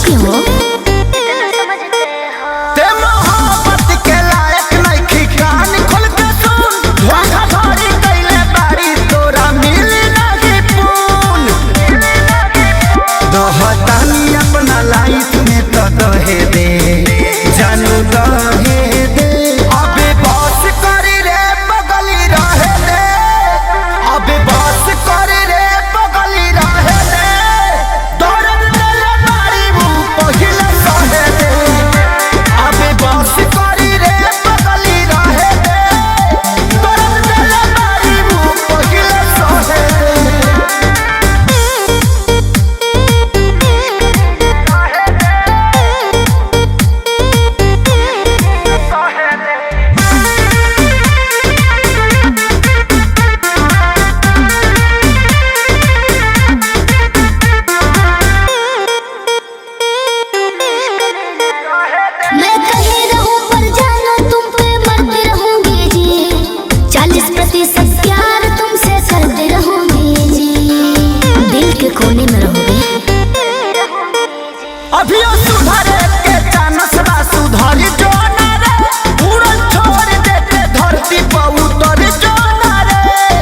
चुकी हो। अपना लाइफ में तो दहे दे जानू दहे दे अबे बस करी रे बगली रहे दे अबे बस करी रे बगली रहे दे दौड़न देले मारी मुंह पहिले सहे दे अबे बस करी रे बगली रहे दे दौड़न देले मारी मुंह पहिले सहे दे। मैं कहीं रहूं पर जाना तुम पे मरती रहूंगी जी, 40% प्यार तुमसे करते रहूंगी जी, दिल के कोने में रहोगे। अभी सुधरे के चानस बा सुधरी जो ना रे उड़न छोड़ देते धरती पर उतर जो ना रे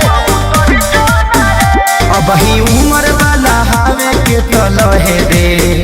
अब ही उम्र वाला हावे के तो लहे दे